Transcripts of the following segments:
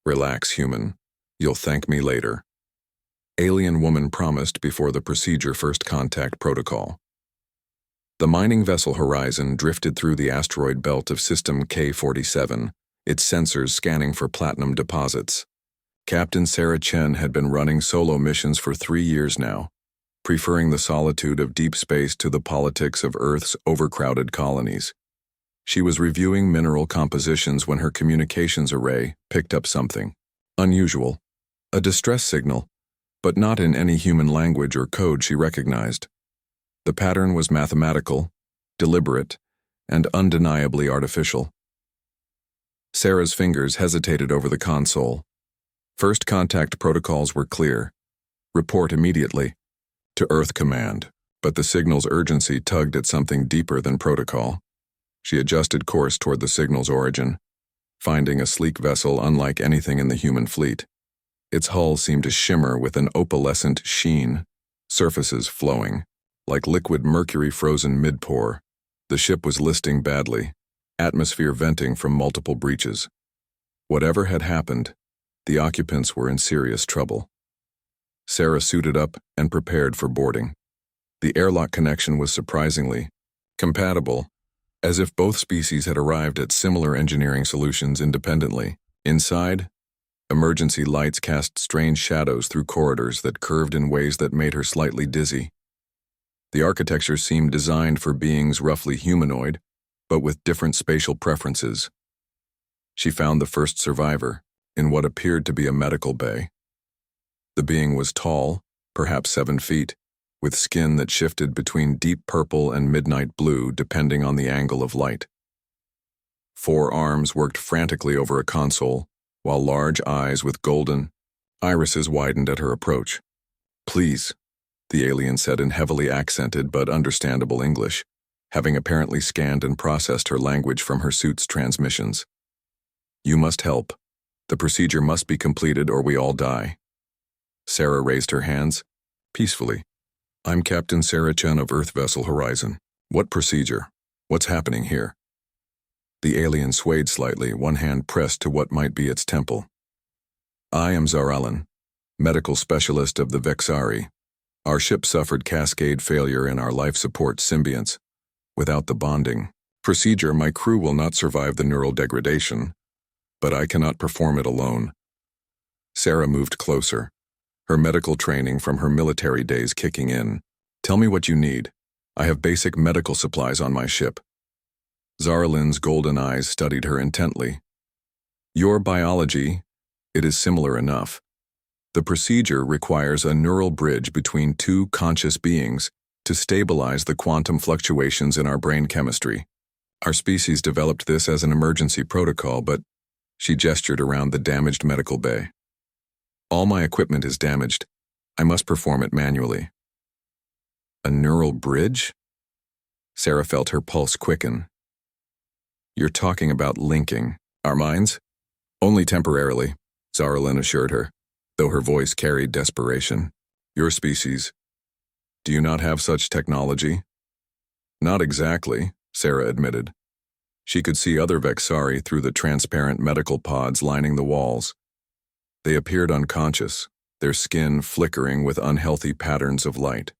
Relax, human. You'll thank me later. Alien woman promised before the procedure first contact protocol. The mining vessel Horizon drifted through the asteroid belt of System K-47, its sensors scanning for platinum deposits. Captain Sarah Chen had been running solo missions for 3 years now, preferring the solitude of deep space to the politics of Earth's overcrowded colonies. She was reviewing mineral compositions when her communications array picked up something unusual, a distress signal, but not in any human language or code she recognized. The pattern was mathematical, deliberate, and undeniably artificial. Sarah's fingers hesitated over the console. First contact protocols were clear. Report immediately. To Earth Command, but the signal's urgency tugged at something deeper than protocol. She adjusted course toward the signal's origin, finding a sleek vessel unlike anything in the human fleet. Its hull seemed to shimmer with an opalescent sheen, surfaces flowing, like liquid mercury frozen mid-pour. The ship was listing badly, atmosphere venting from multiple breaches. Whatever had happened, the occupants were in serious trouble. Sarah suited up and prepared for boarding. The airlock connection was surprisingly compatible, as if both species had arrived at similar engineering solutions independently. Inside, emergency lights cast strange shadows through corridors that curved in ways that made her slightly dizzy. The architecture seemed designed for beings roughly humanoid, but with different spatial preferences. She found the first survivor in what appeared to be a medical bay. The being was tall, perhaps 7 feet, with skin that shifted between deep purple and midnight blue depending on the angle of light. 4 arms worked frantically over a console, while large eyes with golden irises widened at her approach. "Please," the alien said in heavily accented but understandable English, having apparently scanned and processed her language from her suit's transmissions. "You must help. The procedure must be completed or we all die." Sarah raised her hands, peacefully. "I'm Captain Sarah Chen of Earth Vessel Horizon. What procedure? What's happening here?" The alien swayed slightly, one hand pressed to what might be its temple. "I am Zaralan, medical specialist of the Vexari. Our ship suffered cascade failure in our life support symbionts. Without the bonding procedure, my crew will not survive the neural degradation, but I cannot perform it alone." Sarah moved closer, her medical training from her military days kicking in. "Tell me what you need. I have basic medical supplies on my ship." Zaralin's golden eyes studied her intently. "Your biology, it is similar enough. The procedure requires a neural bridge between 2 conscious beings to stabilize the quantum fluctuations in our brain chemistry. Our species developed this as an emergency protocol, but..." She gestured around the damaged medical bay. "All my equipment is damaged. I must perform it manually." "A neural bridge?" Sarah felt her pulse quicken. "You're talking about linking our minds?" "Only temporarily," Zaralin assured her, though her voice carried desperation. "Your species. Do you not have such technology?" "Not exactly," Sarah admitted. She could see other Vexari through the transparent medical pods lining the walls. They appeared unconscious, their skin flickering with unhealthy patterns of light.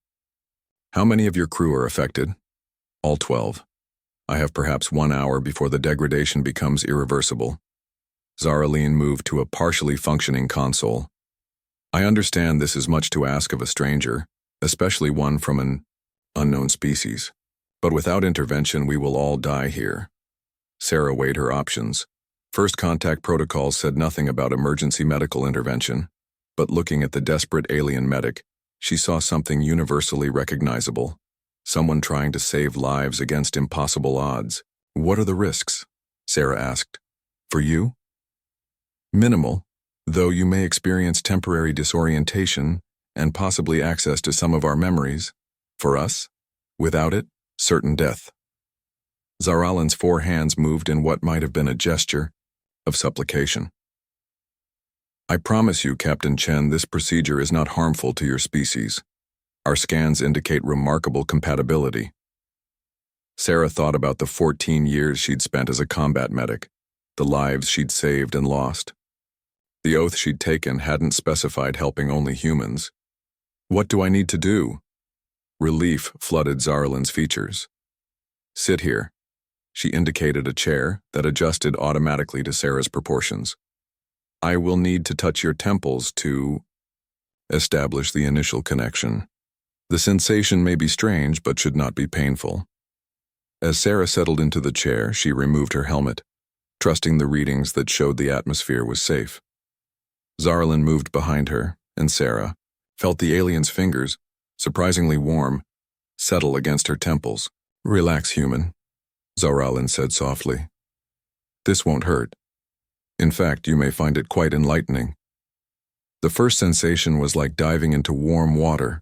"How many of your crew are affected?" "All 12. I have perhaps 1 hour before the degradation becomes irreversible." Zaraline moved to a partially functioning console. "I understand this is much to ask of a stranger, especially one from an unknown species. But without intervention, we will all die here." Sarah weighed her options. First contact protocols said nothing about emergency medical intervention, but looking at the desperate alien medic, she saw something universally recognizable. Someone trying to save lives against impossible odds. "What are the risks?" Sarah asked. "For you?" "Minimal, though you may experience temporary disorientation and possibly access to some of our memories. For us, without it, certain death." Zaralin's 4 hands moved in what might have been a gesture of supplication. "I promise you, Captain Chen, this procedure is not harmful to your species. Our scans indicate remarkable compatibility." Sarah thought about the 14 years she'd spent as a combat medic, the lives she'd saved and lost. The oath she'd taken hadn't specified helping only humans. What do I need to do? Relief flooded Zaralin's features. Sit here. She indicated a chair that adjusted automatically to Sarah's proportions. I will need to touch your temples to establish the initial connection. The sensation may be strange, but should not be painful. As Sarah settled into the chair, she removed her helmet, trusting the readings that showed the atmosphere was safe. Zaralin moved behind her, and Sarah felt the alien's fingers, surprisingly warm, settle against her temples. Relax, human, Zaralin said softly. This won't hurt. In fact, you may find it quite enlightening. The first sensation was like diving into warm water.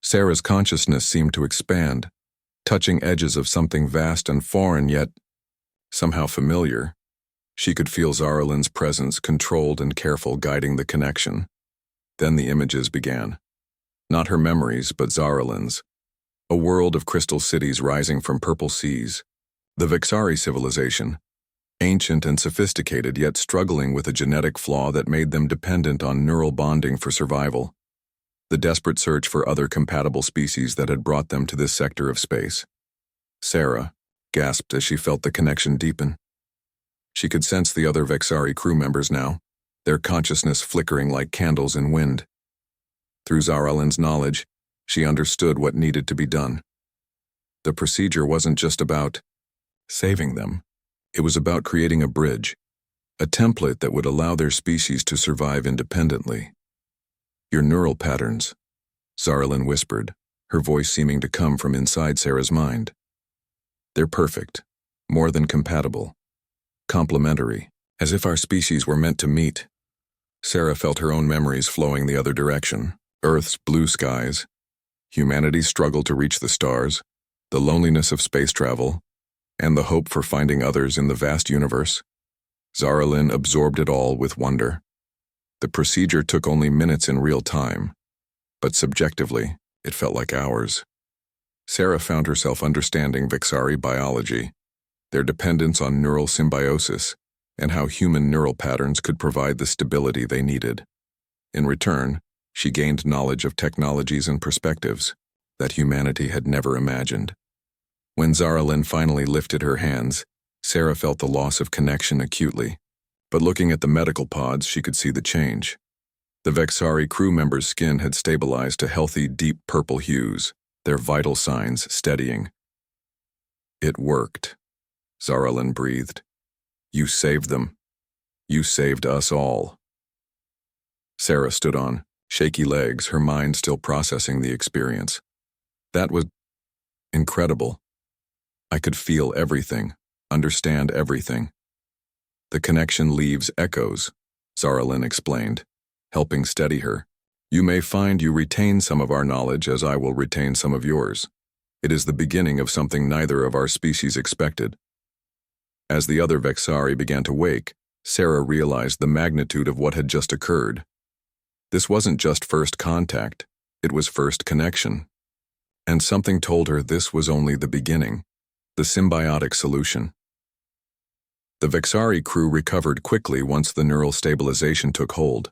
Sarah's consciousness seemed to expand, touching edges of something vast and foreign, yet somehow familiar. She could feel Zaralin's presence, controlled and careful, guiding the connection. Then the images began. Not her memories, but Zaralin's. A world of crystal cities rising from purple seas. The Vexari civilization, ancient and sophisticated, yet struggling with a genetic flaw that made them dependent on neural bonding for survival. The desperate search for other compatible species that had brought them to this sector of space. Sarah gasped as she felt the connection deepen. She could sense the other Vexari crew members now, their consciousness flickering like candles in wind. Through Zaralin's knowledge, she understood what needed to be done. The procedure wasn't just about saving them. It was about creating a bridge, a template that would allow their species to survive independently. Your neural patterns, Zaralin whispered, her voice seeming to come from inside Sarah's mind. They're perfect, more than compatible, complementary, as if our species were meant to meet. Sarah felt her own memories flowing the other direction. Earth's blue skies, humanity's struggle to reach the stars, the loneliness of space travel, and the hope for finding others in the vast universe. Zaralin absorbed it all with wonder. The procedure took only minutes in real time, but subjectively, it felt like hours. Sarah found herself understanding Vexari biology, their dependence on neural symbiosis, and how human neural patterns could provide the stability they needed. In return, she gained knowledge of technologies and perspectives that humanity had never imagined. When Zaralin finally lifted her hands, Sarah felt the loss of connection acutely. But looking at the medical pods, she could see the change. The Vexari crew members' skin had stabilized to healthy, deep purple hues, their vital signs steadying. It worked, Zaralin breathed. You saved them. You saved us all. Sarah stood on shaky legs, her mind still processing the experience. That was incredible. I could feel everything, understand everything. The connection leaves echoes, Zaralin explained, helping steady her. You may find you retain some of our knowledge as I will retain some of yours. It is the beginning of something neither of our species expected. As the other Vexari began to wake, Sarah realized the magnitude of what had just occurred. This wasn't just first contact, it was first connection. And something told her this was only the beginning, the symbiotic solution. The Vexari crew recovered quickly once the neural stabilization took hold.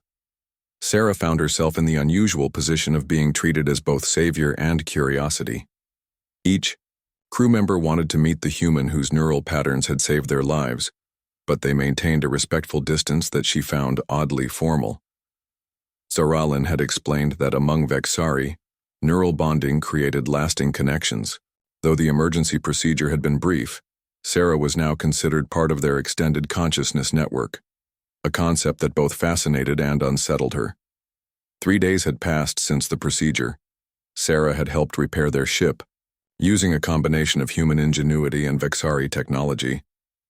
Sarah found herself in the unusual position of being treated as both savior and curiosity. Each crew member wanted to meet the human whose neural patterns had saved their lives, but they maintained a respectful distance that she found oddly formal. Zaralin had explained that among Vexari, neural bonding created lasting connections. Though the emergency procedure had been brief, Sarah was now considered part of their extended consciousness network, a concept that both fascinated and unsettled her. 3 days had passed since the procedure. Sarah had helped repair their ship, using a combination of human ingenuity and Vexari technology,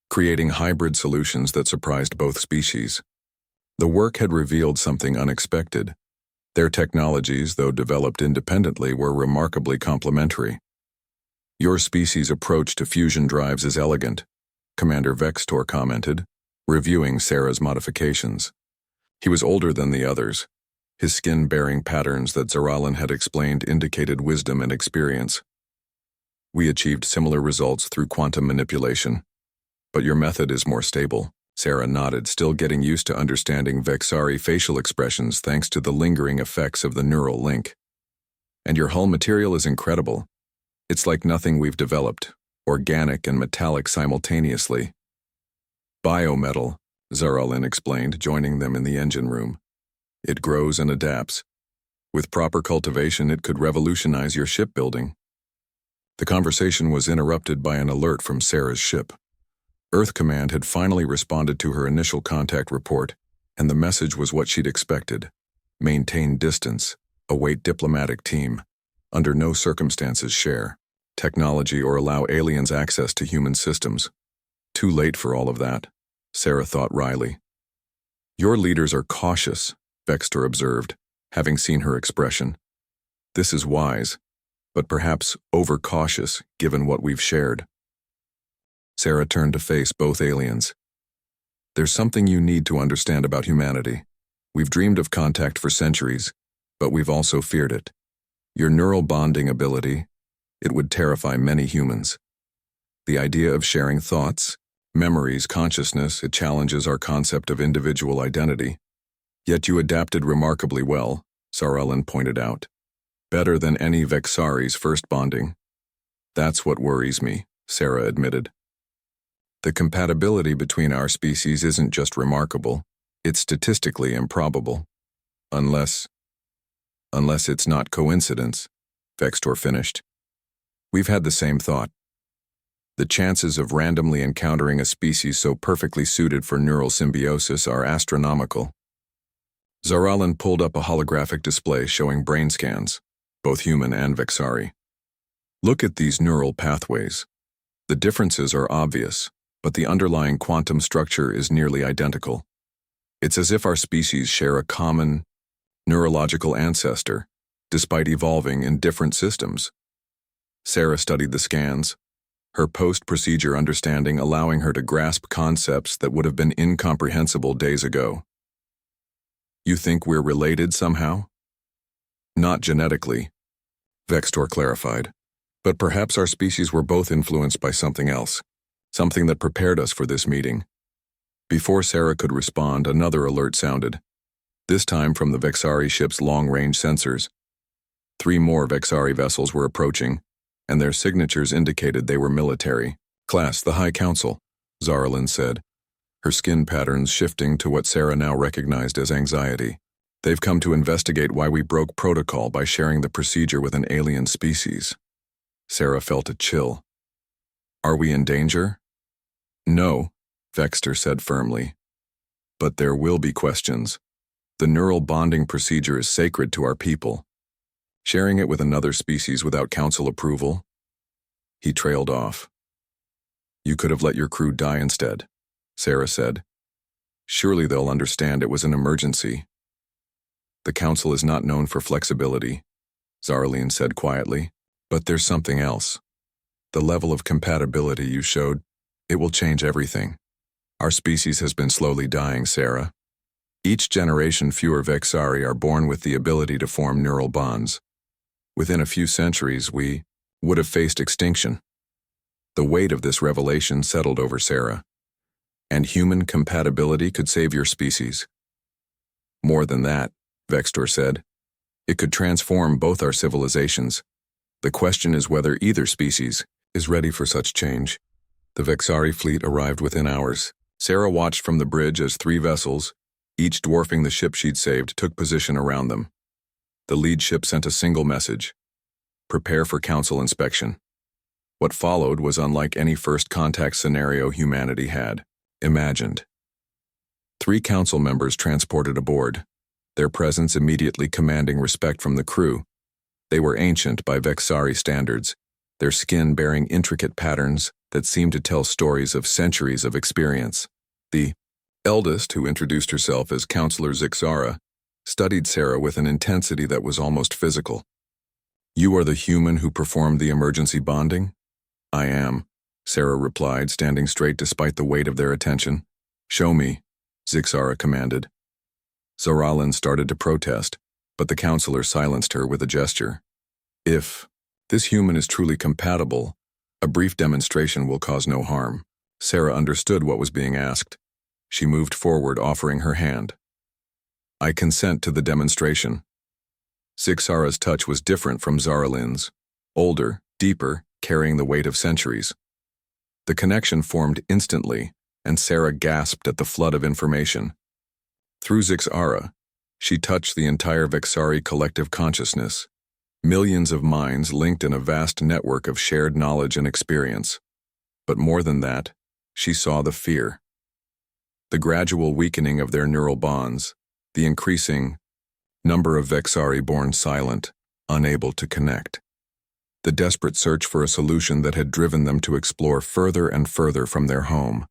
creating hybrid solutions that surprised both species. The work had revealed something unexpected. Their technologies, though developed independently, were remarkably complementary. Your species' approach to fusion drives is elegant, Commander Vextor commented, reviewing Sarah's modifications. He was older than the others. His skin bearing patterns that Zaralin had explained indicated wisdom and experience. We achieved similar results through quantum manipulation, but your method is more stable, Sarah nodded, still getting used to understanding Vexari facial expressions thanks to the lingering effects of the neural link. And your hull material is incredible. It's like nothing we've developed, organic and metallic simultaneously. Biometal, Zaralin explained, joining them in the engine room. It grows and adapts. With proper cultivation, it could revolutionize your shipbuilding. The conversation was interrupted by an alert from Sarah's ship. Earth Command had finally responded to her initial contact report, and the message was what she'd expected. Maintain distance, await diplomatic team. Under no circumstances share technology or allow aliens access to human systems. Too late for all of that, Sarah thought wryly. Your leaders are cautious, Vextor observed, having seen her expression. This is wise, but perhaps overcautious given what we've shared. Sarah turned to face both aliens. There's something you need to understand about humanity. We've dreamed of contact for centuries, but we've also feared it. Your neural bonding ability, it would terrify many humans. The idea of sharing thoughts, memories, consciousness, it challenges our concept of individual identity. Yet you adapted remarkably well, Zaralin pointed out. Better than any Vexari's first bonding. That's what worries me, Sarah admitted. The compatibility between our species isn't just remarkable, it's statistically improbable. Unless it's not coincidence, Vextor finished. We've had the same thought. The chances of randomly encountering a species so perfectly suited for neural symbiosis are astronomical. Zaralin pulled up a holographic display showing brain scans, both human and Vexari. Look at these neural pathways. The differences are obvious, but the underlying quantum structure is nearly identical. It's as if our species share a common neurological ancestor, despite evolving in different systems. Sarah studied the scans, her post-procedure understanding allowing her to grasp concepts that would have been incomprehensible days ago. You think we're related somehow? Not genetically, Vextor clarified, but perhaps our species were both influenced by something else. Something that prepared us for this meeting. Before Sarah could respond, another alert sounded, this time from the Vexari ship's long-range sensors. 3 more Vexari vessels were approaching, and their signatures indicated they were military. Class, the High Council, Zaralin said, her skin patterns shifting to what Sarah now recognized as anxiety. They've come to investigate why we broke protocol by sharing the procedure with an alien species. Sarah felt a chill. Are we in danger? No, Vextor said firmly. But there will be questions. The neural bonding procedure is sacred to our people. Sharing it with another species without council approval? He trailed off. You could have let your crew die instead, Sarah said. Surely they'll understand it was an emergency. The council is not known for flexibility, Zaralin said quietly, but there's something else. The level of compatibility you showed, it will change everything. Our species has been slowly dying, Sarah. Each generation fewer Vexari are born with the ability to form neural bonds. Within a few centuries, we would have faced extinction. The weight of this revelation settled over Sarah. And human compatibility could save your species. More than that, Vextor said. It could transform both our civilizations. The question is whether either species is ready for such change. The Vexari fleet arrived within hours. Sarah watched from the bridge as 3 vessels, each dwarfing the ship she'd saved, took position around them. The lead ship sent a single message. Prepare for council inspection. What followed was unlike any first contact scenario humanity had imagined. 3 council members transported aboard, their presence immediately commanding respect from the crew. They were ancient by Vexari standards, their skin bearing intricate patterns that seemed to tell stories of centuries of experience. The eldest, who introduced herself as Counselor Zixara, studied Sarah with an intensity that was almost physical. You are the human who performed the emergency bonding? I am, Sarah replied, standing straight despite the weight of their attention. Show me, Zixara commanded. Zaralin started to protest, but the counselor silenced her with a gesture. If this human is truly compatible, a brief demonstration will cause no harm. Sarah understood what was being asked. She moved forward, offering her hand. I consent to the demonstration. Zixara's touch was different from Zaralin's, older, deeper, carrying the weight of centuries. The connection formed instantly, and Sarah gasped at the flood of information. Through Zixara, she touched the entire Vexari collective consciousness, millions of minds linked in a vast network of shared knowledge and experience. But more than that, she saw the fear. The gradual weakening of their neural bonds, the increasing number of Vexari born silent, unable to connect. The desperate search for a solution that had driven them to explore further and further from their home.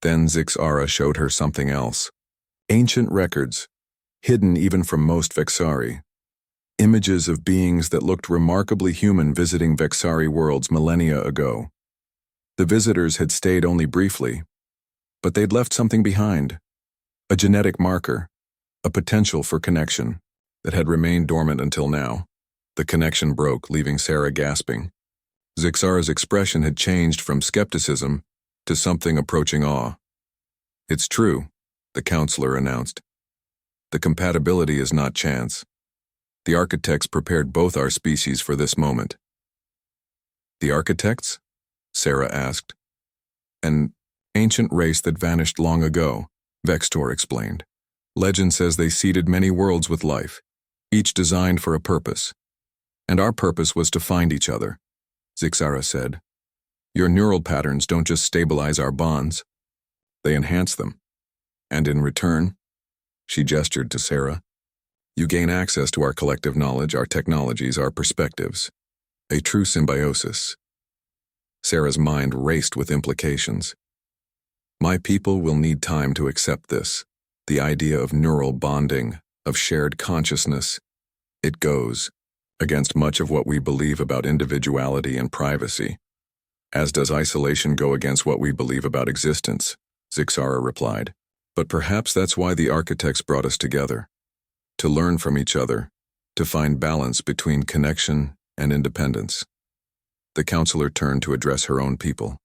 Then Zixara showed her something else. Ancient records, hidden even from most Vexari. Images of beings that looked remarkably human visiting Vexari worlds millennia ago. The visitors had stayed only briefly, but they'd left something behind. A genetic marker, a potential for connection, that had remained dormant until now. The connection broke, leaving Sarah gasping. Zixara's expression had changed from skepticism to something approaching awe. It's true, the counselor announced. The compatibility is not chance. The architects prepared both our species for this moment. The architects? Sarah asked. An ancient race that vanished long ago, Vextor explained. Legend says they seeded many worlds with life, each designed for a purpose. And our purpose was to find each other, Zixara said. Your neural patterns don't just stabilize our bonds, they enhance them. And in return, she gestured to Sarah, you gain access to our collective knowledge, our technologies, our perspectives. A true symbiosis. Sarah's mind raced with implications. My people will need time to accept this. The idea of neural bonding, of shared consciousness. It goes against much of what we believe about individuality and privacy. As does isolation go against what we believe about existence, Zixara replied. But perhaps that's why the architects brought us together. To learn from each other, to find balance between connection and independence. The counselor turned to address her own people.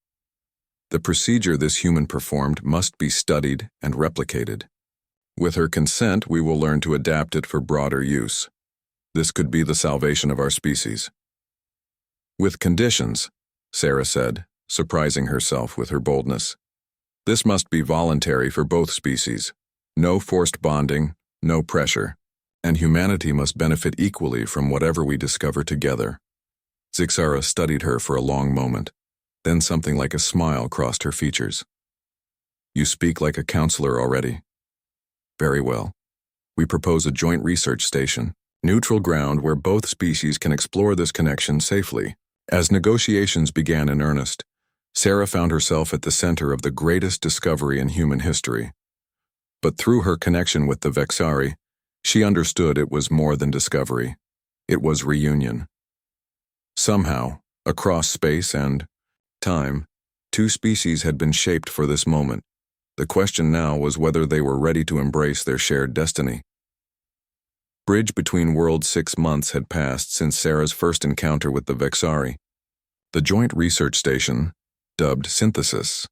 The procedure this human performed must be studied and replicated. With her consent, we will learn to adapt it for broader use. This could be the salvation of our species. With conditions, Sarah said, surprising herself with her boldness. This must be voluntary for both species. No forced bonding, no pressure. And humanity must benefit equally from whatever we discover together. Zixara studied her for a long moment. Then something like a smile crossed her features. You speak like a counselor already. Very well. We propose a joint research station, neutral ground where both species can explore this connection safely. As negotiations began in earnest, Sarah found herself at the center of the greatest discovery in human history. But through her connection with the Vexari, she understood it was more than discovery. It was reunion. Somehow, across space and time, two species had been shaped for this moment. The question now was whether they were ready to embrace their shared destiny. Bridge between worlds 6 months had passed since Sarah's first encounter with the Vexari. The joint research station, dubbed Synthesis,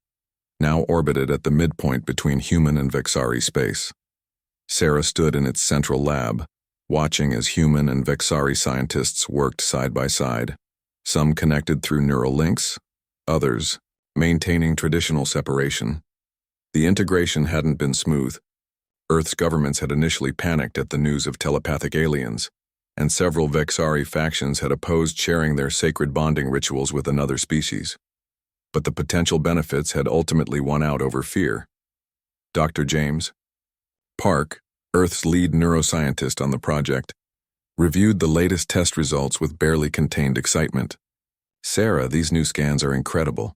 now orbited at the midpoint between human and Vexari space. Sarah stood in its central lab, watching as human and Vexari scientists worked side by side, some connected through neural links, others maintaining traditional separation. The integration hadn't been smooth. Earth's governments had initially panicked at the news of telepathic aliens, and several Vexari factions had opposed sharing their sacred bonding rituals with another species. But the potential benefits had ultimately won out over fear. Dr. James Park, Earth's lead neuroscientist on the project, reviewed the latest test results with barely contained excitement. Sarah, these new scans are incredible.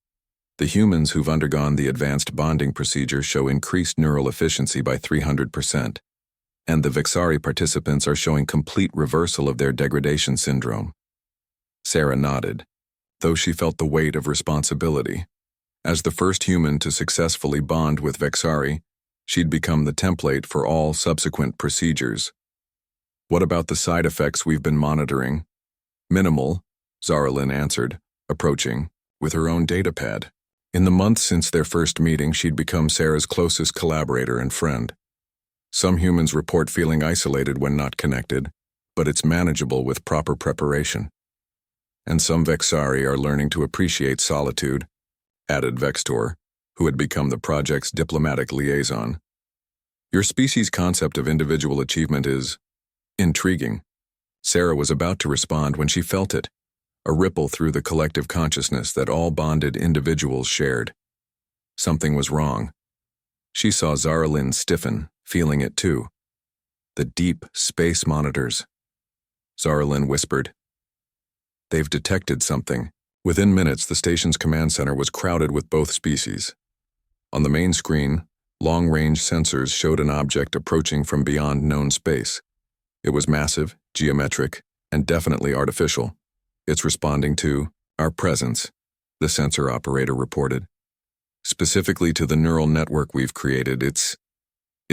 The humans who've undergone the advanced bonding procedure show increased neural efficiency by 300%, and the Vexari participants are showing complete reversal of their degradation syndrome. Sarah nodded, though she felt the weight of responsibility. As the first human to successfully bond with Vexari, she'd become the template for all subsequent procedures. What about the side effects we've been monitoring? Minimal, Zaralyn answered, approaching, with her own datapad. In the months since their first meeting, she'd become Sarah's closest collaborator and friend. Some humans report feeling isolated when not connected, but it's manageable with proper preparation. And some Vexari are learning to appreciate solitude, added Vextor, who had become the project's diplomatic liaison. Your species' concept of individual achievement is intriguing. Sarah was about to respond when she felt it, a ripple through the collective consciousness that all bonded individuals shared. Something was wrong. She saw Zara Lynn stiffen, feeling it too. The deep space monitors. Zara Lynn whispered. They've detected something. Within minutes, the station's command center was crowded with both species. On the main screen, long-range sensors showed an object approaching from beyond known space. It was massive, geometric, and definitely artificial. It's responding to our presence, the sensor operator reported. Specifically to the neural network we've created, it's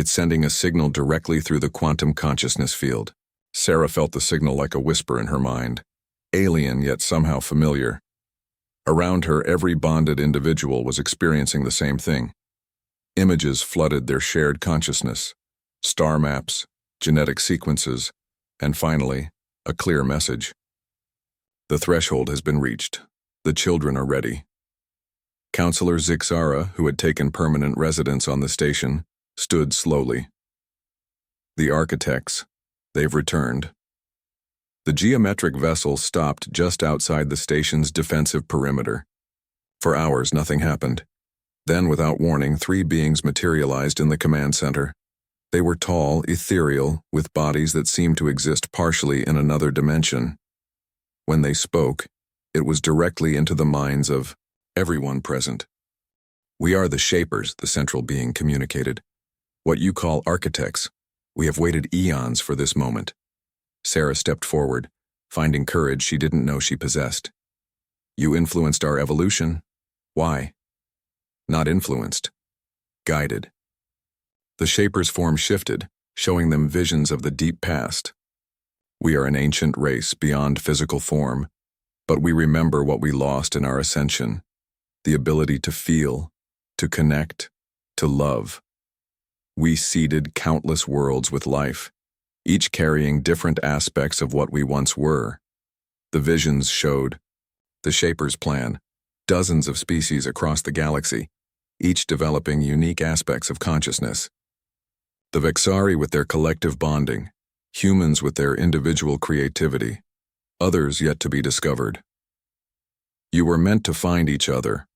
sending a signal directly through the quantum consciousness field. Sarah felt the signal like a whisper in her mind, alien yet somehow familiar. Around her, every bonded individual was experiencing the same thing. Images flooded their shared consciousness, star maps, genetic sequences, and finally, a clear message. The threshold has been reached. The children are ready. Counselor Zixara, who had taken permanent residence on the station, stood slowly. The architects, they've returned. The geometric vessel stopped just outside the station's defensive perimeter. For hours, nothing happened. Then, without warning, 3 beings materialized in the command center. They were tall, ethereal, with bodies that seemed to exist partially in another dimension. When they spoke, it was directly into the minds of everyone present. We are the shapers, the central being communicated. What you call architects. We have waited eons for this moment. Sarah stepped forward, finding courage she didn't know she possessed. You influenced our evolution. Why? Not influenced. Guided. The Shaper's form shifted, showing them visions of the deep past. We are an ancient race beyond physical form, but we remember what we lost in our ascension, the ability to feel, to connect, to love. We seeded countless worlds with life, each carrying different aspects of what we once were. The visions showed the Shaper's plan, dozens of species across the galaxy, each developing unique aspects of consciousness. The Vexari with their collective bonding, humans with their individual creativity, others yet to be discovered. You were meant to find each other,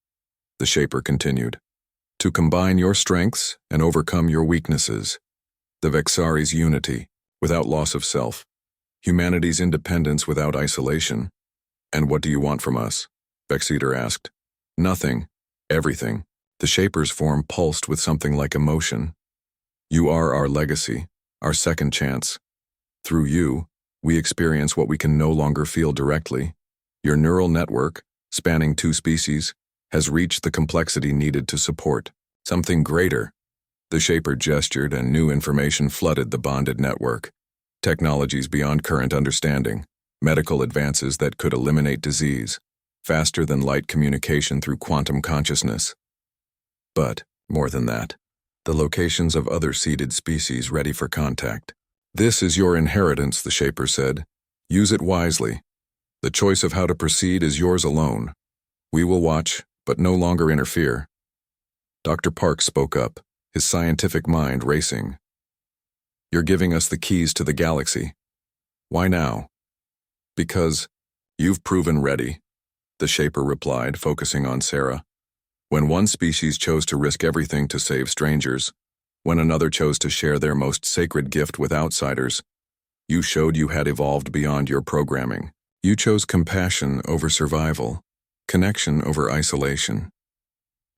the Shaper continued, to combine your strengths and overcome your weaknesses. The Vexari's unity, without loss of self, humanity's independence without isolation. And what do you want from us? Vexeter asked. Nothing, everything. The Shaper's form pulsed with something like emotion. You are our legacy, our second chance. Through you, we experience what we can no longer feel directly. Your neural network, spanning 2 species, has reached the complexity needed to support something greater. The Shaper gestured and new information flooded the bonded network. Technologies beyond current understanding, medical advances that could eliminate disease, faster than light communication through quantum consciousness. But, more than that, the locations of other seeded species ready for contact. This is your inheritance, the Shaper said. Use it wisely. The choice of how to proceed is yours alone. We will watch, but no longer interfere. Dr. Park spoke up, his scientific mind racing. You're giving us the keys to the galaxy. Why now? Because you've proven ready, the Shaper replied, focusing on Sarah. When one species chose to risk everything to save strangers, when another chose to share their most sacred gift with outsiders, you showed you had evolved beyond your programming. You chose compassion over survival, connection over isolation.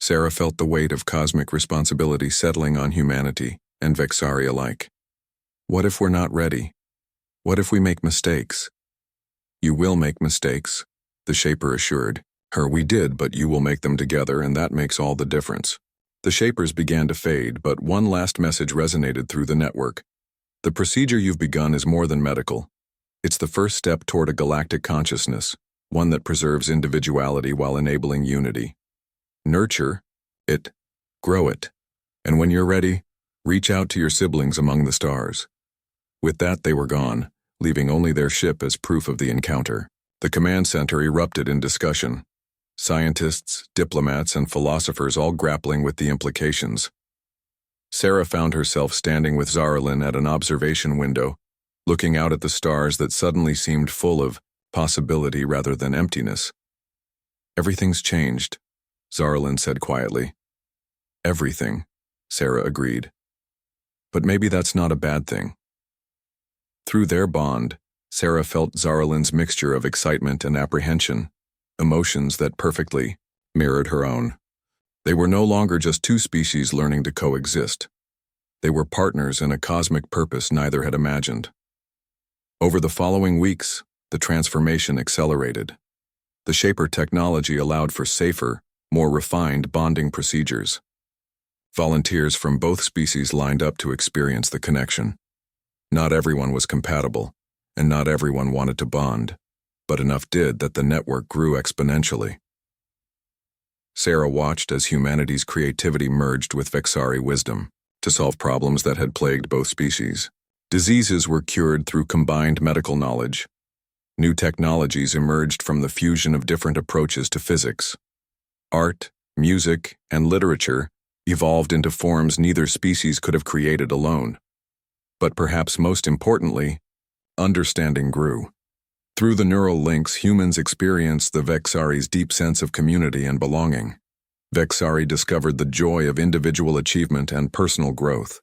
Sarah felt the weight of cosmic responsibility settling on humanity and Vexari alike. What if we're not ready? What if we make mistakes? You will make mistakes, the Shaper assured her. We did, but you will make them together, and that makes all the difference. The Shapers began to fade, but one last message resonated through the network. The procedure you've begun is more than medical. It's the first step toward a galactic consciousness, one that preserves individuality while enabling unity. Nurture it, grow it, and when you're ready, reach out to your siblings among the stars. With that, they were gone, leaving only their ship as proof of the encounter. The command center erupted in discussion. Scientists, diplomats, and philosophers all grappling with the implications. Sarah found herself standing with Zaralyn at an observation window, looking out at the stars that suddenly seemed full of possibility rather than emptiness. "Everything's changed," Zaralyn said quietly. "Everything," Sarah agreed. "But maybe that's not a bad thing." Through their bond, Sarah felt Zaralyn's mixture of excitement and apprehension, emotions that perfectly mirrored her own. They were no longer just two species learning to coexist. They were partners in a cosmic purpose neither had imagined. Over the following weeks, the transformation accelerated. The Shaper technology allowed for safer, more refined bonding procedures. Volunteers from both species lined up to experience the connection. Not everyone was compatible, and not everyone wanted to bond, but enough did that the network grew exponentially. Sarah watched as humanity's creativity merged with Vexari wisdom to solve problems that had plagued both species. Diseases were cured through combined medical knowledge. New technologies emerged from the fusion of different approaches to physics. Art, music, and literature evolved into forms neither species could have created alone. But perhaps most importantly, understanding grew. Through the neural links, humans experienced the Vexari's deep sense of community and belonging. Vexari discovered the joy of individual achievement and personal growth.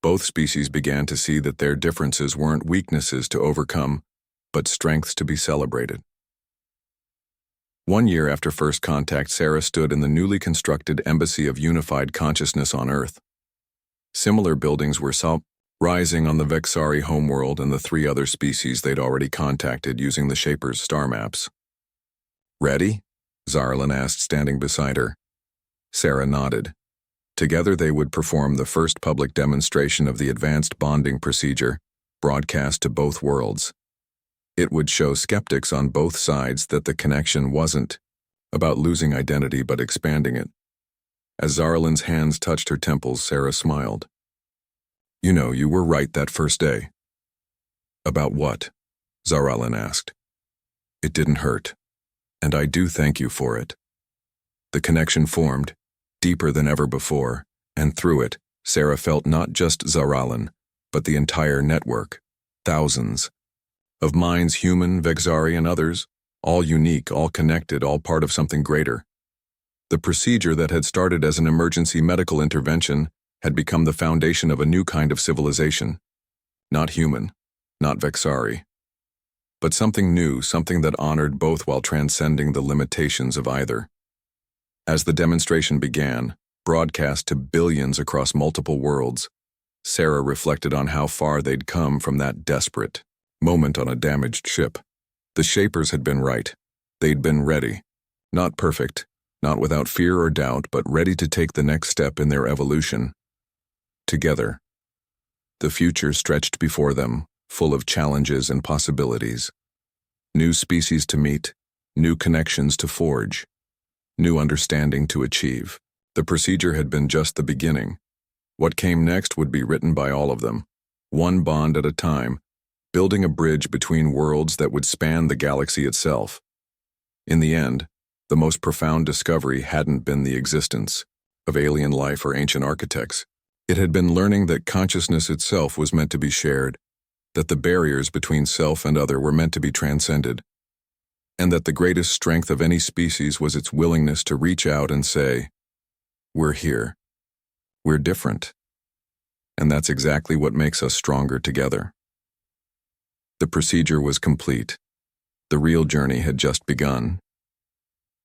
Both species began to see that their differences weren't weaknesses to overcome, but strengths to be celebrated. 1 year after first contact, Sarah stood in the newly constructed Embassy of Unified Consciousness on Earth. Similar buildings were rising on the Vexari homeworld and the 3 other species they'd already contacted using the Shaper's star maps. "Ready?" Zaralyn asked, standing beside her. Sarah nodded. Together they would perform the first public demonstration of the advanced bonding procedure, broadcast to both worlds. It would show skeptics on both sides that the connection wasn't about losing identity but expanding it. As Zaralyn's hands touched her temples, Sarah smiled. "You know, you were right that first day." "About what?" Zaralyn asked. "It didn't hurt, and I do thank you for it." The connection formed, deeper than ever before, and through it, Sarah felt not just Zaralyn, but the entire network, thousands, of minds, human, Vexari, and others, all unique, all connected, all part of something greater. The procedure that had started as an emergency medical intervention had become the foundation of a new kind of civilization. Not human, not Vexari, but something new, something that honored both while transcending the limitations of either. As the demonstration began, broadcast to billions across multiple worlds, Sarah reflected on how far they'd come from that desperate moment on a damaged ship. The Shapers had been right. They'd been ready. Not perfect, not without fear or doubt, but ready to take the next step in their evolution. Together. The future stretched before them, full of challenges and possibilities. New species to meet, new connections to forge, new understanding to achieve. The procedure had been just the beginning. What came next would be written by all of them, one bond at a time, building a bridge between worlds that would span the galaxy itself. In the end, the most profound discovery hadn't been the existence of alien life or ancient architects. It had been learning that consciousness itself was meant to be shared, that the barriers between self and other were meant to be transcended, and that the greatest strength of any species was its willingness to reach out and say, "We're here. We're different." And that's exactly what makes us stronger together. The procedure was complete. The real journey had just begun.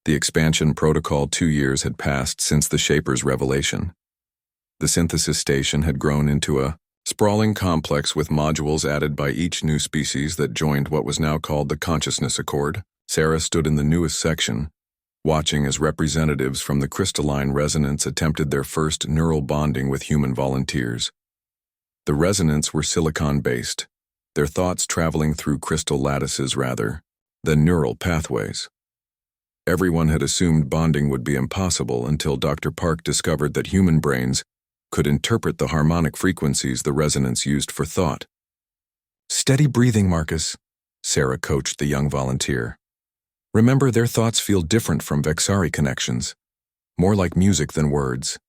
The expansion protocol, 2 years had passed since the Shaper's revelation. The synthesis station had grown into a sprawling complex with modules added by each new species that joined what was now called the Consciousness Accord. Sarah stood in the newest section, watching as representatives from the crystalline resonance attempted their first neural bonding with human volunteers. The resonants were silicon-based, their thoughts traveling through crystal lattices rather than neural pathways. Everyone had assumed bonding would be impossible until Dr. Park discovered that human brains could interpret the harmonic frequencies the resonance used for thought. "Steady breathing, Marcus," Sarah coached the young volunteer. "Remember, their thoughts feel different from Vexari connections, more like music than words."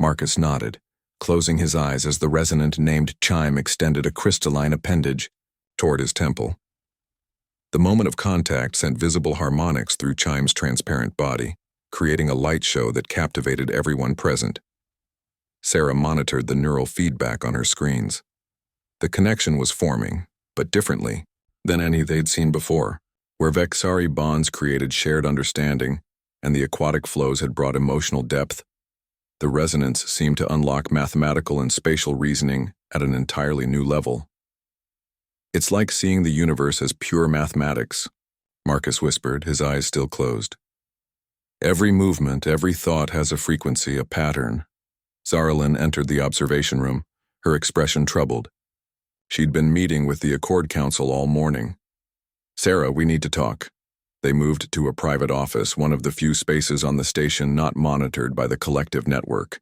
Marcus nodded, closing his eyes as the resonant named chime extended a crystalline appendage toward his temple. The moment of contact sent visible harmonics through Chime's transparent body, creating a light show that captivated everyone present. Sarah monitored the neural feedback on her screens. The connection was forming, but differently than any they'd seen before, where Vexari bonds created shared understanding and the aquatic flows had brought emotional depth. The resonance seemed to unlock mathematical and spatial reasoning at an entirely new level. "It's like seeing the universe as pure mathematics," Marcus whispered, his eyes still closed. "Every movement, every thought has a frequency, a pattern." Zaralyn entered the observation room, her expression troubled. She'd been meeting with the Accord Council all morning. "Sarah, we need to talk." They moved to a private office, one of the few spaces on the station not monitored by the collective network.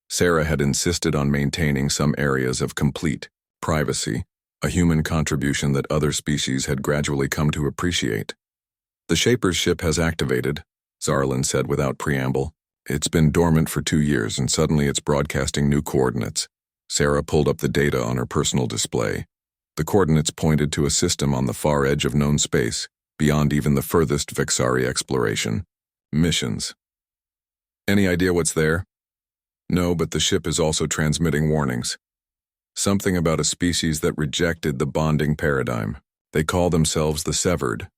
Sarah had insisted on maintaining some areas of complete privacy, a human contribution that other species had gradually come to appreciate. "The Shaper's ship has activated," Zaralyn said without preamble. "It's been dormant for 2 years and suddenly it's broadcasting new coordinates." Sarah pulled up the data on her personal display. The coordinates pointed to a system on the far edge of known space, beyond even the furthest Vexari exploration. Missions. "Any idea what's there?" "No, but the ship is also transmitting warnings. Something about a species that rejected the bonding paradigm. They call themselves the Severed."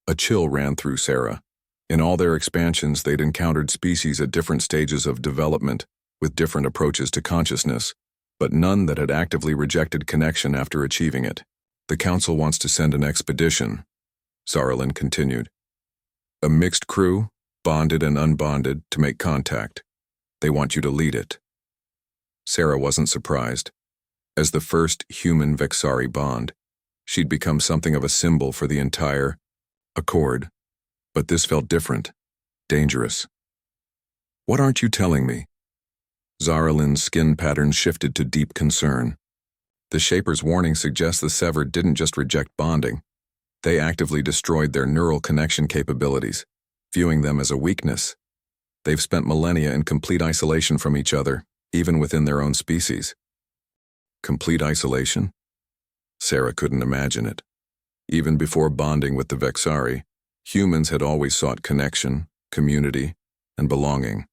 A chill ran through Sarah. In all their expansions, they'd encountered species at different stages of development, with different approaches to consciousness, but none that had actively rejected connection after achieving it. "The Council wants to send an expedition," Zaralyn continued. "A mixed crew, bonded and unbonded, to make contact. They want you to lead it." Sarah wasn't surprised. As the first human Vexari bond, she'd become something of a symbol for the entire Accord. But this felt different, dangerous. "What aren't you telling me?" Zaralyn's skin pattern shifted to deep concern. The Shaper's warning suggests the Severed didn't just reject bonding. They actively destroyed their neural connection capabilities, viewing them as a weakness. They've spent millennia in complete isolation from each other, even within their own species. Complete isolation? Sarah couldn't imagine it. Even before bonding with the Vexari, humans had always sought connection, community, and belonging.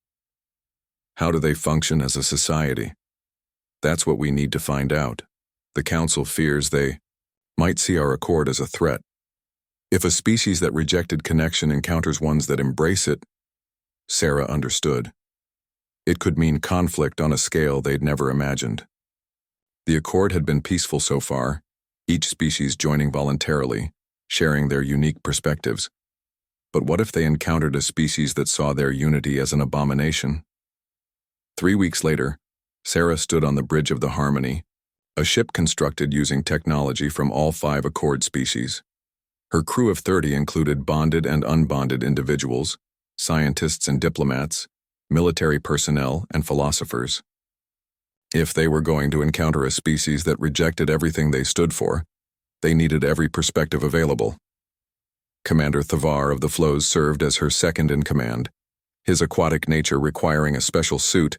How do they function as a society? That's what we need to find out. The Council fears they might see our Accord as a threat. If a species that rejected connection encounters ones that embrace it, Sarah understood. It could mean conflict on a scale they'd never imagined. The Accord had been peaceful so far, each species joining voluntarily, sharing their unique perspectives. But what if they encountered a species that saw their unity as an abomination? 3 weeks later, Sarah stood on the bridge of the Harmony, a ship constructed using technology from all 5 Accord species. Her crew of 30 included bonded and unbonded individuals, scientists and diplomats, military personnel, and philosophers. If they were going to encounter a species that rejected everything they stood for, they needed every perspective available. Commander Thavar of the Flows served as her second-in-command, his aquatic nature requiring a special suit,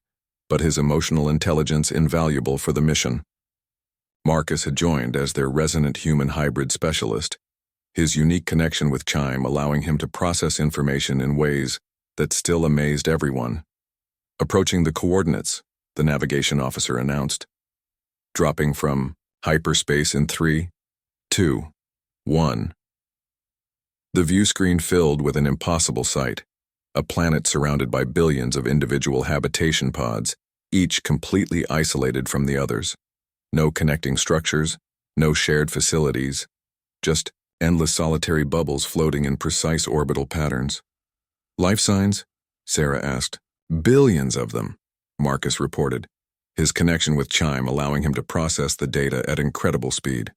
but his emotional intelligence invaluable for the mission. Marcus had joined as their resonant human hybrid specialist, his unique connection with Chime allowing him to process information in ways that still amazed everyone. Approaching the coordinates, the navigation officer announced. Dropping from hyperspace in 3, 2, 1. The view screen filled with an impossible sight, a planet surrounded by billions of individual habitation pods, each completely isolated from the others. No connecting structures, no shared facilities, just endless solitary bubbles floating in precise orbital patterns. "Life signs?" Sarah asked. "Billions of them," Marcus reported, his connection with Chime allowing him to process the data at incredible speed.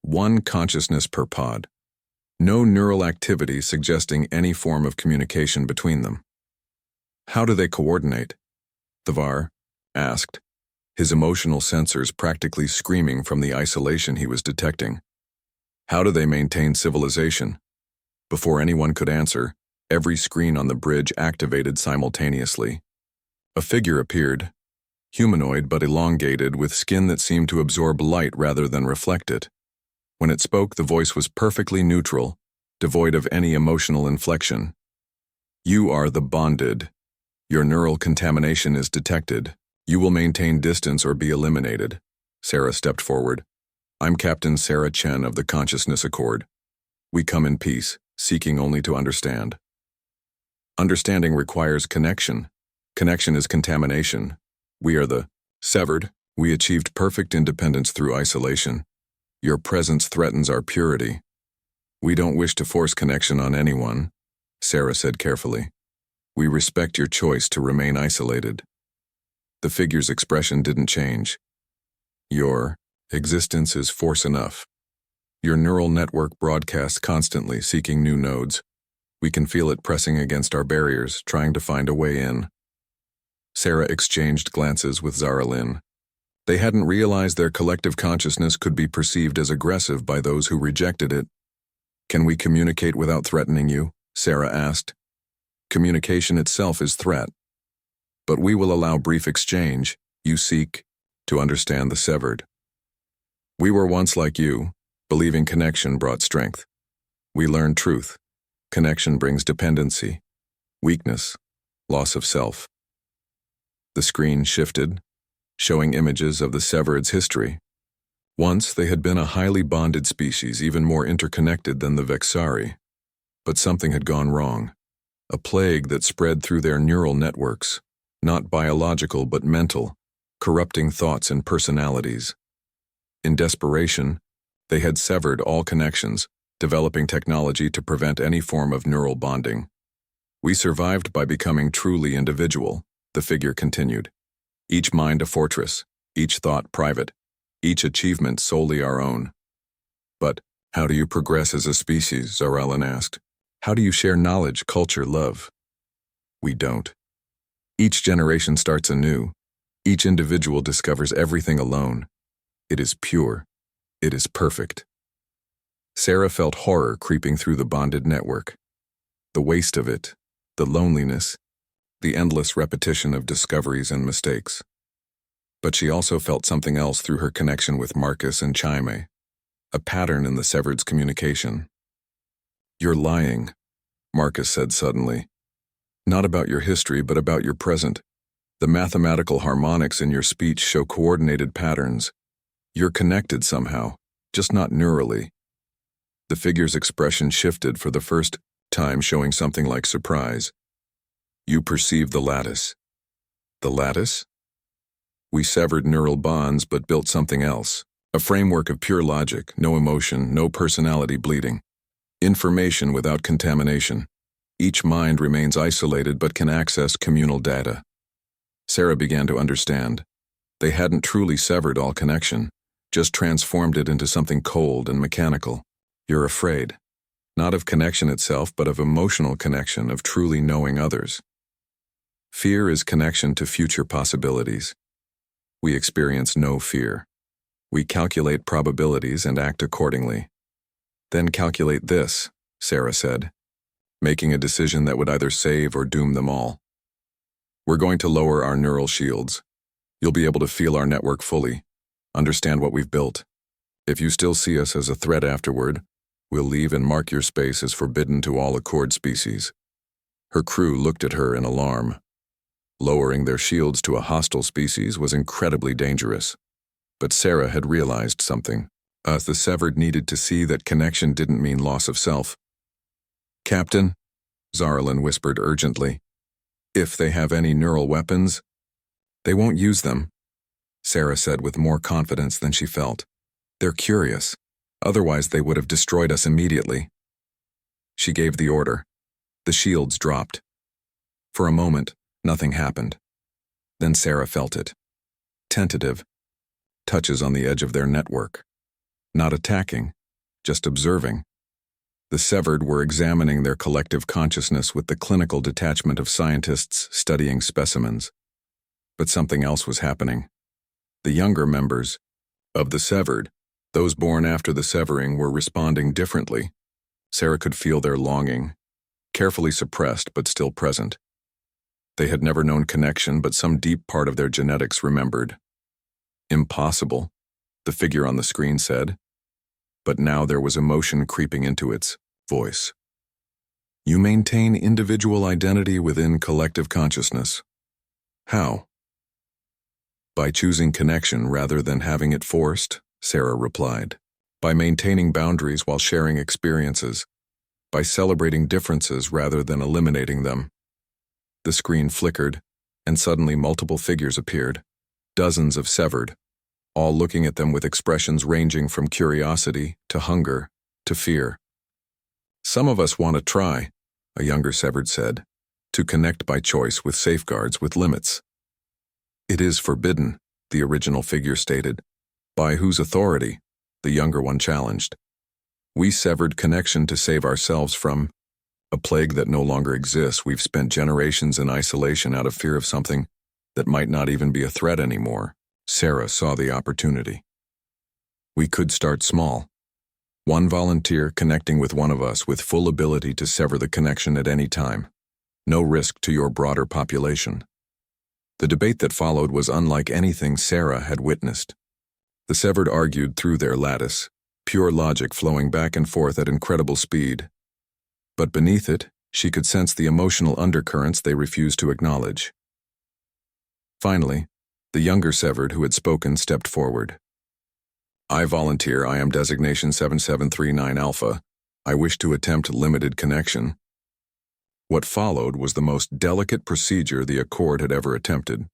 1 consciousness per pod. No neural activity suggesting any form of communication between them. How do they coordinate? Thavar asked, his emotional sensors practically screaming from the isolation he was detecting. How do they maintain civilization? Before anyone could answer, every screen on the bridge activated simultaneously. A figure appeared, humanoid but elongated, with skin that seemed to absorb light rather than reflect it. When it spoke, the voice was perfectly neutral, devoid of any emotional inflection. You are the bonded. Your neural contamination is detected. You will maintain distance or be eliminated. Sarah stepped forward. I'm Captain Sarah Chen of the Consciousness Accord. We come in peace, seeking only to understand. Understanding requires connection. Connection is contamination. We are the severed. We achieved perfect independence through isolation. Your presence threatens our purity. We don't wish to force connection on anyone, Sarah said carefully. We respect your choice to remain isolated. The figure's expression didn't change. Your existence is force enough. Your neural network broadcasts constantly, seeking new nodes. We can feel it pressing against our barriers, trying to find a way in. Sarah exchanged glances with Zara Lynn. They hadn't realized their collective consciousness could be perceived as aggressive by those who rejected it. Can we communicate without threatening you? Sarah asked. Communication itself is threat. But we will allow brief exchange. You seek to understand the severed. We were once like you, believing connection brought strength. We learned truth. Connection brings dependency, weakness, loss of self. The screen shifted, showing images of the severed's history. Once they had been a highly bonded species, even more interconnected than the Vexari. But something had gone wrong. A plague that spread through their neural networks, not biological but mental, corrupting thoughts and personalities. In desperation, they had severed all connections, developing technology to prevent any form of neural bonding. We survived by becoming truly individual, the figure continued. Each mind a fortress, each thought private, each achievement solely our own. But how do you progress as a species? Zarellan asked. How do you share knowledge, culture, love? We don't. Each generation starts anew. Each individual discovers everything alone. It is pure. It is perfect. Sarah felt horror creeping through the bonded network. The waste of it, the loneliness, the endless repetition of discoveries and mistakes. But she also felt something else through her connection with Marcus and Chaime, a pattern in the severed's communication. You're lying, Marcus said suddenly. Not about your history, but about your present. The mathematical harmonics in your speech show coordinated patterns. You're connected somehow, just not neurally. The figure's expression shifted for the first time, showing something like surprise. You perceive the lattice. The lattice? We severed neural bonds but built something else. A framework of pure logic, no emotion, no personality bleeding. Information without contamination. Each mind remains isolated but can access communal data. Sarah began to understand. They hadn't truly severed all connection, just transformed it into something cold and mechanical. You're afraid. Not of connection itself, but of emotional connection, of truly knowing others. Fear is connection to future possibilities. We experience no fear. We calculate probabilities and act accordingly. Then calculate this, Sarah said, making a decision that would either save or doom them all. We're going to lower our neural shields. You'll be able to feel our network fully, understand what we've built. If you still see us as a threat afterward, we'll leave and mark your space as forbidden to all Accord species. Her crew looked at her in alarm. Lowering their shields to a hostile species was incredibly dangerous. But Sarah had realized something. The severed needed to see that connection didn't mean loss of self. Captain, Zarlin whispered urgently, if they have any neural weapons, they won't use them, Sarah said with more confidence than she felt. They're curious. Otherwise they would have destroyed us immediately. She gave the order. The shields dropped. For a moment, nothing happened. Then Sarah felt it. Tentative. Touches on the edge of their network. Not attacking, just observing. The severed were examining their collective consciousness with the clinical detachment of scientists studying specimens. But something else was happening. The younger members of the severed, those born after the severing, were responding differently. Sarah could feel their longing, carefully suppressed but still present. They had never known connection, but some deep part of their genetics remembered. Impossible, the figure on the screen said. But now there was emotion creeping into its voice. You maintain individual identity within collective consciousness. How? By choosing connection rather than having it forced, Sarah replied. By maintaining boundaries while sharing experiences. By celebrating differences rather than eliminating them. The screen flickered, and suddenly multiple figures appeared, dozens of severed, all looking at them with expressions ranging from curiosity to hunger to fear. Some of us want to try, a younger severed said, to connect by choice with safeguards, with limits. It is forbidden, the original figure stated. By whose authority? The younger one challenged. We severed connection to save ourselves from a plague that no longer exists. We've spent generations in isolation out of fear of something that might not even be a threat anymore. Sarah saw the opportunity. We could start small. One volunteer connecting with one of us with full ability to sever the connection at any time. No risk to your broader population. The debate that followed was unlike anything Sarah had witnessed. The severed argued through their lattice, pure logic flowing back and forth at incredible speed. But beneath it, she could sense the emotional undercurrents they refused to acknowledge. Finally, the younger severed who had spoken stepped forward. I volunteer. I am designation 7739 Alpha. I wish to attempt limited connection. What followed was the most delicate procedure the Accord had ever attempted.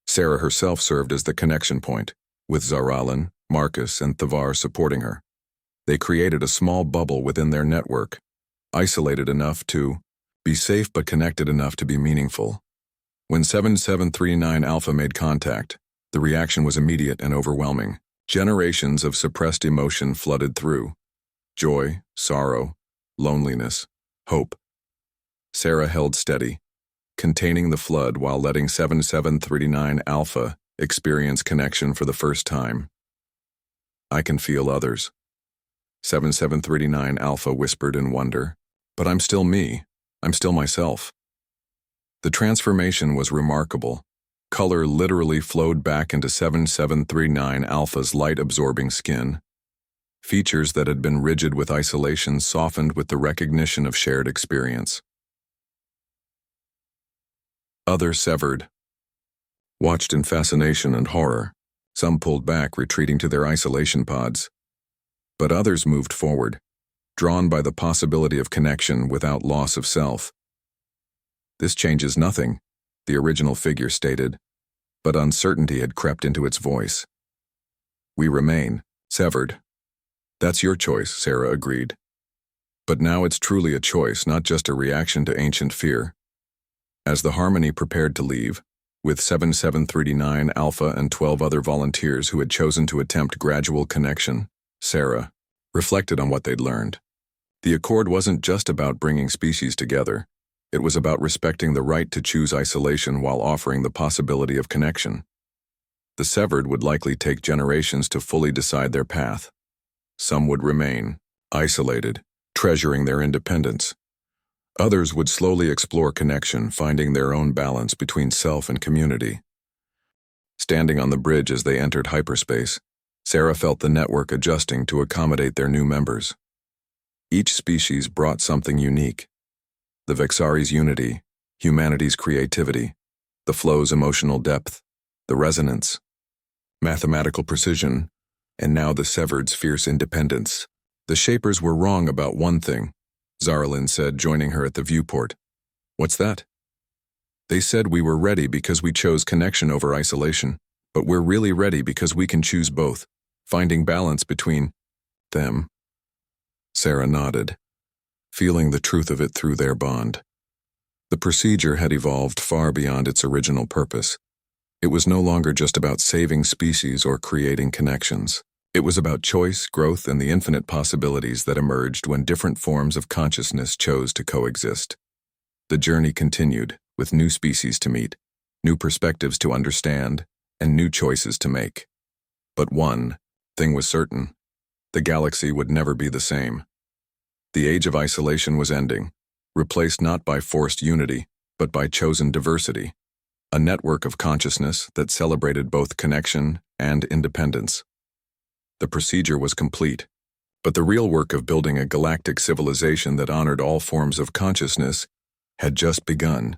Sarah herself served as the connection point, with Zaralin, Marcus, and Thavar supporting her. They created a small bubble within their network, isolated enough to be safe but connected enough to be meaningful. When 7739 Alpha made contact, the reaction was immediate and overwhelming. Generations of suppressed emotion flooded through. Joy, sorrow, loneliness, hope. Sarah held steady, containing the flood while letting 7739 Alpha experience connection for the first time. I can feel others. 7739 Alpha whispered in wonder. But I'm still me. I'm still myself. The transformation was remarkable. Color literally flowed back into 7739 Alpha's light-absorbing skin. Features that had been rigid with isolation softened with the recognition of shared experience. Others severed. Watched in fascination and horror. Some pulled back, retreating to their isolation pods. But others moved forward, drawn by the possibility of connection without loss of self. This changes nothing, the original figure stated, but uncertainty had crept into its voice. We remain, severed. That's your choice, Sarah agreed. But now it's truly a choice, not just a reaction to ancient fear. As the Harmony prepared to leave, with 7739 Alpha and 12 other volunteers who had chosen to attempt gradual connection, Sarah reflected on what they'd learned. The Accord wasn't just about bringing species together. It was about respecting the right to choose isolation while offering the possibility of connection. The severed would likely take generations to fully decide their path. Some would remain isolated, treasuring their independence. Others would slowly explore connection, finding their own balance between self and community. Standing on the bridge as they entered hyperspace, Sarah felt the network adjusting to accommodate their new members. Each species brought something unique. The Vexari's unity, humanity's creativity, the flow's emotional depth, the resonance, mathematical precision, and now the severed's fierce independence. The Shapers were wrong about one thing, Zaralin said, joining her at the viewport. What's that? They said we were ready because we chose connection over isolation, but we're really ready because we can choose both, finding balance between them. Sarah nodded, feeling the truth of it through their bond. The procedure had evolved far beyond its original purpose. It was no longer just about saving species or creating connections. It was about choice, growth, and the infinite possibilities that emerged when different forms of consciousness chose to coexist. The journey continued, with new species to meet, new perspectives to understand, and new choices to make. But one thing was certain: the galaxy would never be the same. The age of isolation was ending, replaced not by forced unity, but by chosen diversity, a network of consciousness that celebrated both connection and independence. The procedure was complete, but the real work of building a galactic civilization that honored all forms of consciousness had just begun.